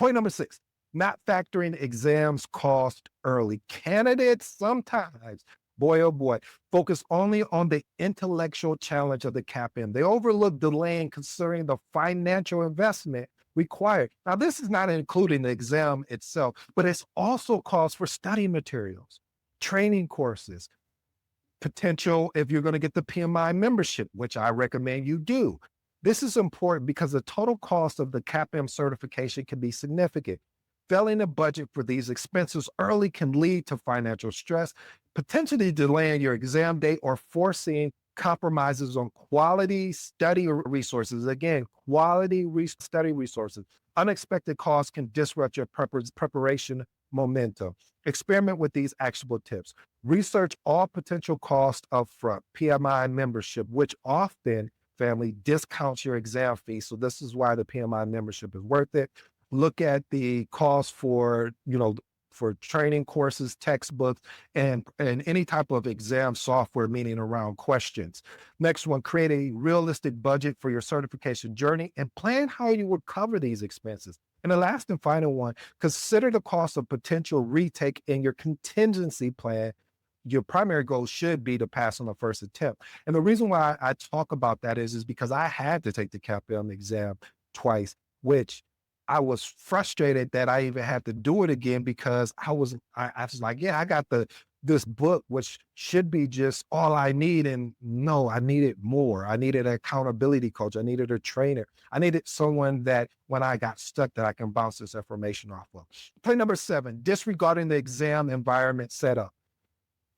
Point number 6, not factoring exams cost early. Candidates sometimes, boy, oh boy, focus only on the intellectual challenge of the CAPM. They overlook delaying considering the financial investment required. Now, this is not including the exam itself, but it's also cost for study materials, training courses, potential if you're going to get the PMI membership, which I recommend you do. This is important because the total cost of the CAPM certification can be significant. Failing a budget for these expenses early can lead to financial stress, potentially delaying your exam date or forcing compromises on quality study resources. Again, quality study resources. Unexpected costs can disrupt your preparation momentum. Experiment with these actionable tips. Research all potential costs upfront. PMI membership, which often family discounts your exam fee. So this is why the PMI membership is worth it. Look at the cost for, for training courses, textbooks, and any type of exam software, meaning around questions. Next one, create a realistic budget for your certification journey and plan how you would cover these expenses. And the last and final one, consider the cost of potential retake in your contingency plan. Your primary goal should be to pass on the first attempt. And the reason why I talk about that is because I had to take the CAPM exam twice, which I was frustrated that I even had to do it again because I was like, yeah, I got this book, which should be just all I need. And no, I needed more. I needed an accountability coach. I needed a trainer. I needed someone that when I got stuck that I can bounce this information off of. Point number 7, disregarding the exam environment setup.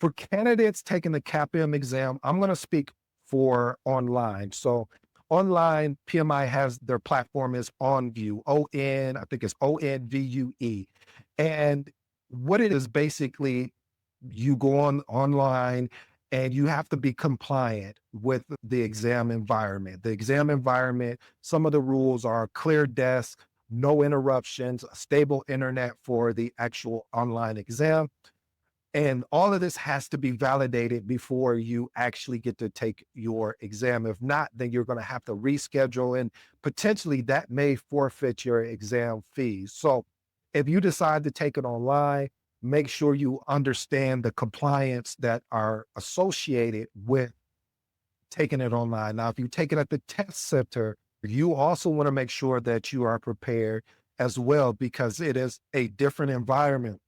For candidates taking the CAPM exam, I'm going to speak for online. So online, PMI has their platform is OnVue, I think it's ONVUE. And what it is basically, you go online and you have to be compliant with the exam environment. The exam environment, some of the rules are clear desk, no interruptions, a stable internet for the actual online exam. And all of this has to be validated before you actually get to take your exam. If not, then you're going to have to reschedule and potentially that may forfeit your exam fees. So if you decide to take it online, make sure you understand the compliance that are associated with taking it online. Now, if you take it at the test center, you also want to make sure that you are prepared as well because it is a different environment,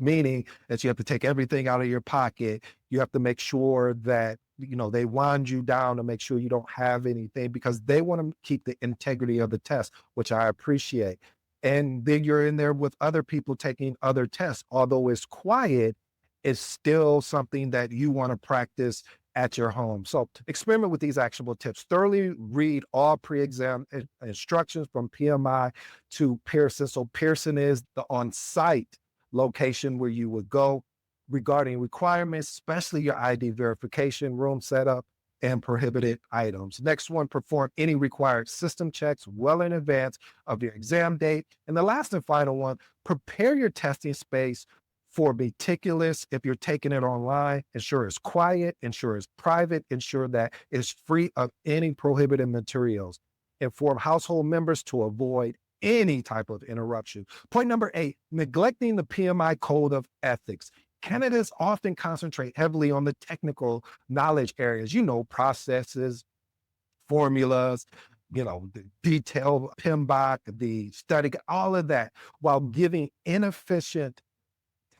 meaning that you have to take everything out of your pocket. You have to make sure that, they wind you down to make sure you don't have anything because they want to keep the integrity of the test, which I appreciate. And then you're in there with other people taking other tests. Although it's quiet, it's still something that you want to practice at your home. So experiment with these actionable tips. Thoroughly read all pre-exam instructions from PMI to Pearson. So Pearson is the on-site location where you would go regarding requirements, especially your ID verification, room setup, and prohibited items. Next one, perform any required system checks well in advance of your exam date. And the last and final one, prepare your testing space for meticulous. If you're taking it online, ensure it's quiet, ensure it's private, ensure that it's free of any prohibited materials. Inform household members to avoid any type of interruption. Point number 8, neglecting the PMI code of ethics. Candidates often concentrate heavily on the technical knowledge areas, processes, formulas, the detailed PMBOK, the study, all of that, while giving inefficient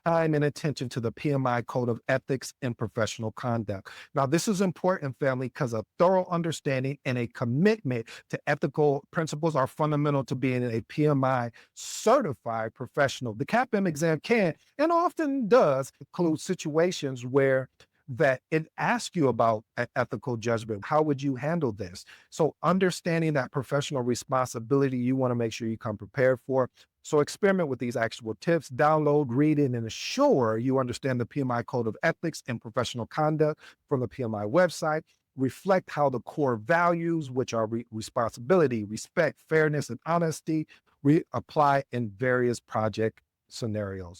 time and attention to the PMI code of ethics and professional conduct. Now, this is important, family, because a thorough understanding and a commitment to ethical principles are fundamental to being a PMI certified professional. The CAPM exam can and often does include situations where that it asks you about ethical judgment. How would you handle this? So understanding that professional responsibility, you want to make sure you come prepared for. So experiment with these actual tips, download, read it, and ensure you understand the PMI code of ethics and professional conduct from the PMI website. Reflect how the core values, which are responsibility, respect, fairness, and honesty, apply in various project scenarios.